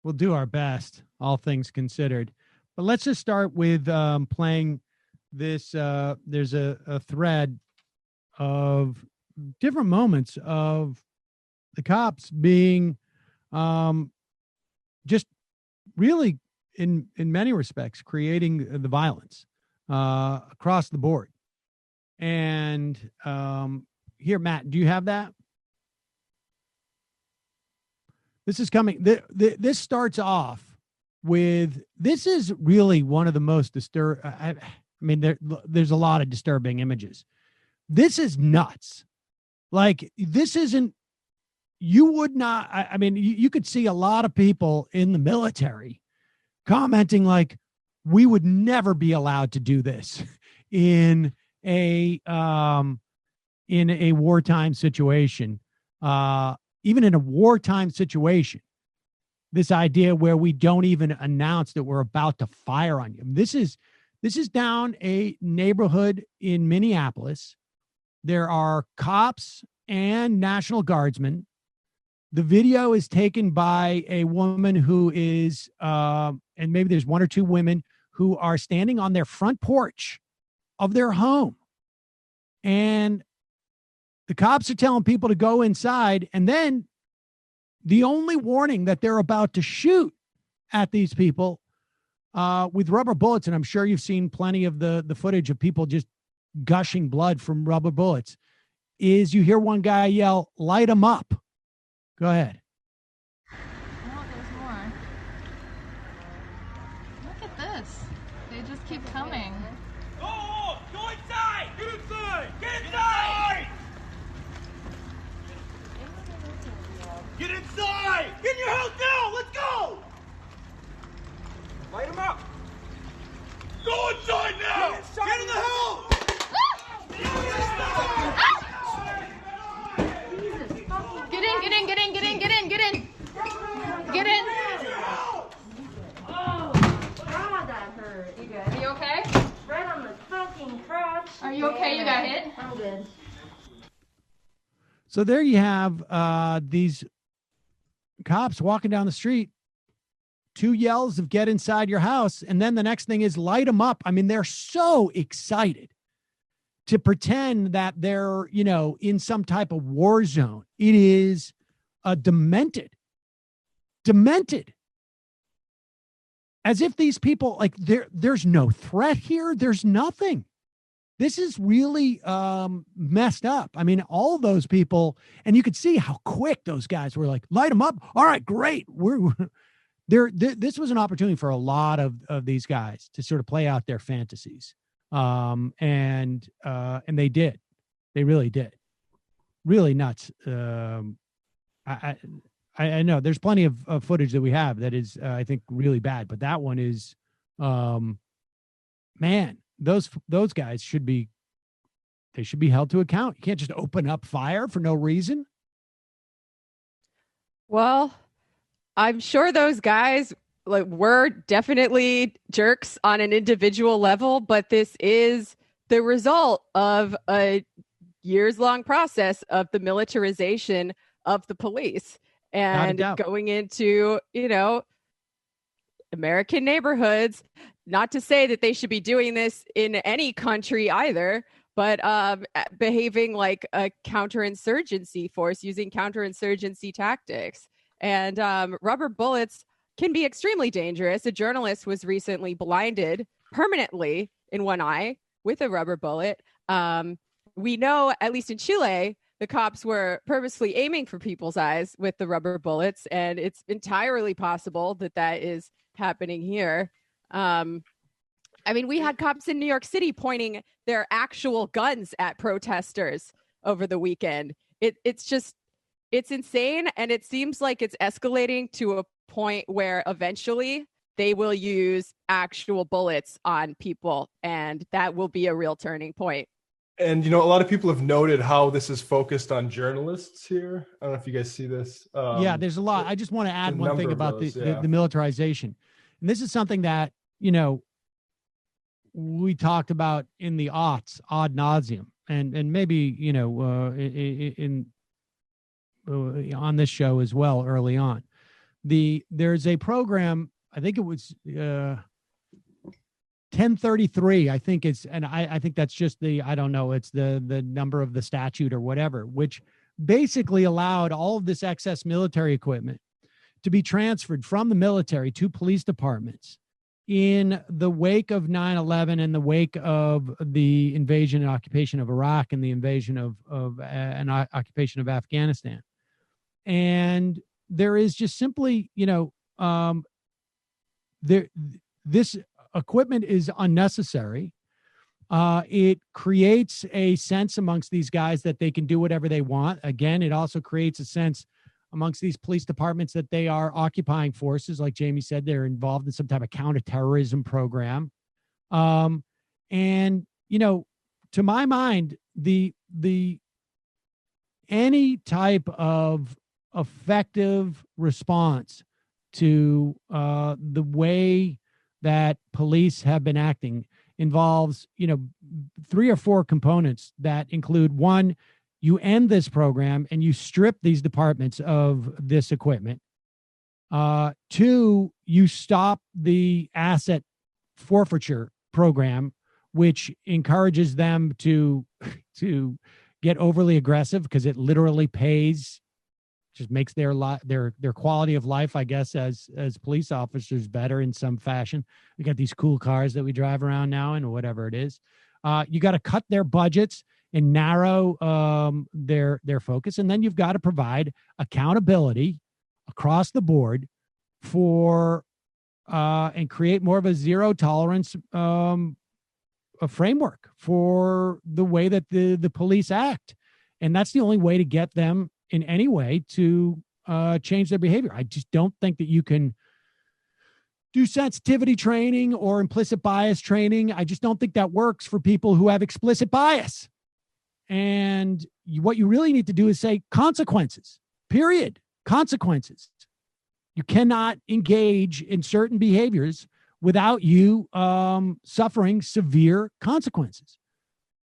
We'll do our best, all things considered. But let's just start with playing this. There's a thread of different moments of the cops being just really, in many respects, creating the violence across the board. And here, Matt, do you have that? This is coming. This starts off with, this is really one of the most disturbing. I mean, there's a lot of disturbing images. This is nuts. Like, this isn't, you would not, I mean, you could see a lot of people in the military commenting like, we would never be allowed to do this in a wartime situation. Even in a wartime situation, this idea where we don't even announce that we're about to fire on you. This is down a neighborhood in Minneapolis. There are cops and National Guardsmen. The video is taken by a woman who is, and maybe there's one or two women who are standing on their front porch of their home. And the cops are telling people to go inside. And then the only warning that they're about to shoot at these people with rubber bullets, and I'm sure you've seen plenty of the footage of people just gushing blood from rubber bullets, is you hear one guy yell, "Light them up." Go ahead. No, there's more. Look at this. They just keep coming. Go inside! Get inside! Get inside! Get inside! Get in your house now! Let's go! Light them up! Go inside now! Get in the house! Get in. Oh, God, that hurt. You good? Are you okay? Right on the fucking crotch. Are you okay? You got hit? I'm good. So there you have these cops walking down the street, two yells of "get inside your house," and then the next thing is "light them up." I mean, they're so excited to pretend that they're, in some type of war zone. It is demented. As if these people, like, there's no threat here. There's nothing. This is really messed up. I mean, all those people, and you could see how quick those guys were, like, light them up. All right, great. This was an opportunity for a lot of these guys to sort of play out their fantasies. And they did. They really did. Really nuts. I know there's plenty of footage that we have that is, I think, really bad, but that one is, man, those guys should be held to account. You can't just open up fire for no reason. Well, I'm sure those guys were definitely jerks on an individual level, but this is the result of a years-long process of the militarization of the police and going into, American neighborhoods. Not to say that they should be doing this in any country either, but behaving like a counterinsurgency force, using counterinsurgency tactics. And rubber bullets can be extremely dangerous. A journalist was recently blinded permanently in one eye with a rubber bullet. We know, at least in Chile, the cops were purposely aiming for people's eyes with the rubber bullets, and it's entirely possible that that is happening here. I mean, we had cops in New York City pointing their actual guns at protesters over the weekend. It's insane, and it seems like it's escalating to a point where eventually they will use actual bullets on people, and that will be a real turning point. And, a lot of people have noted how this is focused on journalists here. I don't know if you guys see this. Yeah, there's a lot. I just want to add one thing about the militarization. And this is something that, we talked about in the aughts ad nauseum, and maybe, in on this show as well early on. There's a program, I think it was 1033, I think it's, and I think that's just I don't know, it's the number of the statute or whatever, which basically allowed all of this excess military equipment to be transferred from the military to police departments in the wake of 9/11 and the wake of the invasion and occupation of Iraq and the invasion of occupation of Afghanistan. And there is just simply, this equipment is unnecessary. It creates a sense amongst these guys that they can do whatever they want. Again, it also creates a sense amongst these police departments that they are occupying forces. Like Jamie said, they're involved in some type of counterterrorism program. And, to my mind, any type of effective response to the way that police have been acting involves, 3 or 4 components that include: one, you end this program and you strip these departments of this equipment. 2, you stop the asset forfeiture program, which encourages them to get overly aggressive because it literally pays, just makes their quality of life, I guess, as police officers better in some fashion. We got these cool cars that we drive around now and whatever it is. You got to cut their budgets and narrow their focus. And then you've got to provide accountability across the board for and create more of a zero tolerance a framework for the way that the police act. And that's the only way to get them in any way to change their behavior. I just don't think that you can do sensitivity training or implicit bias training. I just don't think that works for people who have explicit bias. And what you really need to do is say consequences, period. Consequences. You cannot engage in certain behaviors without you suffering severe consequences.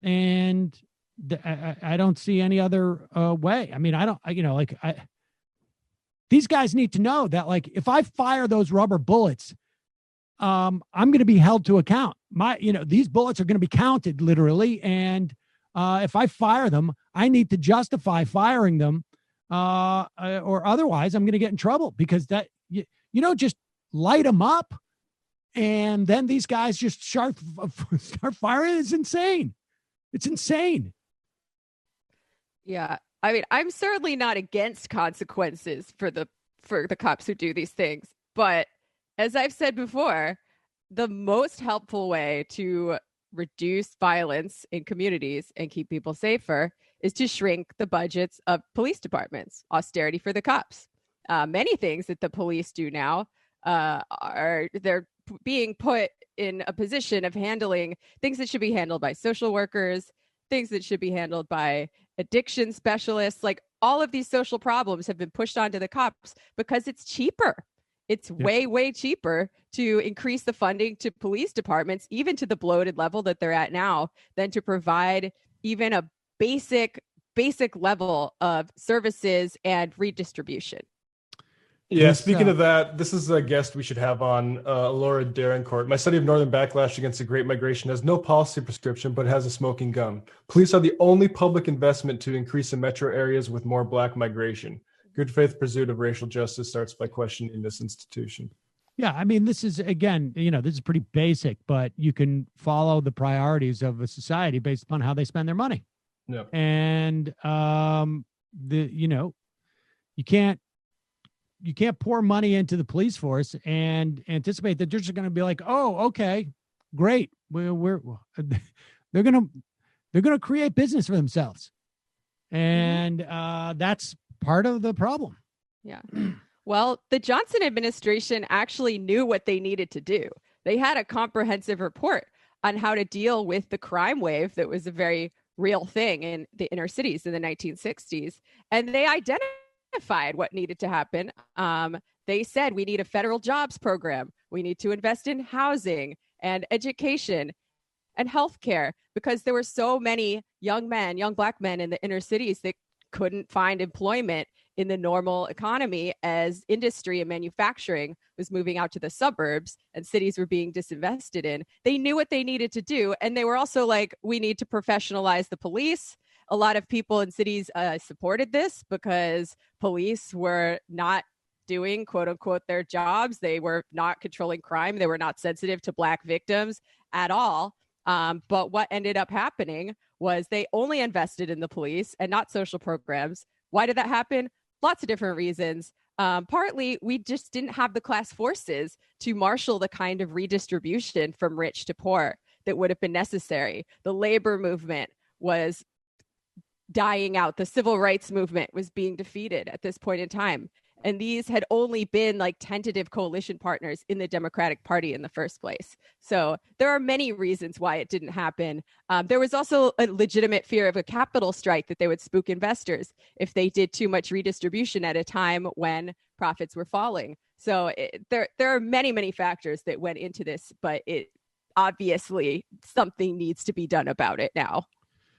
And I don't see any other way. I mean, these guys need to know that, like, if I fire those rubber bullets, I'm going to be held to account. These bullets are going to be counted literally. And if I fire them, I need to justify firing them, or otherwise I'm going to get in trouble, because that, just light them up and then these guys just start firing. It's insane. It's insane. Yeah. I mean, I'm certainly not against consequences for the cops who do these things. But as I've said before, the most helpful way to reduce violence in communities and keep people safer is to shrink the budgets of police departments. Austerity for the cops. Many things that the police do now they're being put in a position of handling things that should be handled by social workers, things that should be handled by addiction specialists. Like, all of these social problems have been pushed onto the cops because it's cheaper. It's way, way cheaper to increase the funding to police departments, even to the bloated level that they're at now, than to provide even a basic level of services and redistribution. Yeah, speaking of that, this is a guest we should have on, Laura Darencourt. My study of Northern backlash against the Great Migration has no policy prescription, but has a smoking gun. Police are the only public investment to increase in metro areas with more Black migration. Good faith pursuit of racial justice starts by questioning this institution. Yeah, I mean, this is, again, this is pretty basic, but you can follow the priorities of a society based upon how they spend their money. Yeah. And, you can't pour money into the police force and anticipate that they're just going to be like, oh, okay, great. They're going to create business for themselves. And that's part of the problem. Yeah. Well, the Johnson administration actually knew what they needed to do. They had a comprehensive report on how to deal with the crime wave that was a very real thing in the inner cities in the 1960s. And they identified what needed to happen. They said, we need a federal jobs program. We need to invest in housing and education and healthcare, because there were so many young Black men in the inner cities that couldn't find employment in the normal economy as industry and manufacturing was moving out to the suburbs and cities were being disinvested in. They knew what they needed to do. And they were also like, we need to professionalize the police. A lot of people in cities supported this because police were not doing, quote unquote, their jobs. They were not controlling crime. They were not sensitive to Black victims at all. But what ended up happening was they only invested in the police and not social programs. Why did that happen? Lots of different reasons. Partly, we just didn't have the class forces to marshal the kind of redistribution from rich to poor that would have been necessary. The labor movement was dying out. The civil rights movement was being defeated at this point in time. And these had only been like tentative coalition partners in the Democratic Party in the first place. So there are many reasons why it didn't happen. There was also a legitimate fear of a capital strike, that they would spook investors if they did too much redistribution at a time when profits were falling. So there are many, many factors that went into this, but it obviously something needs to be done about it now.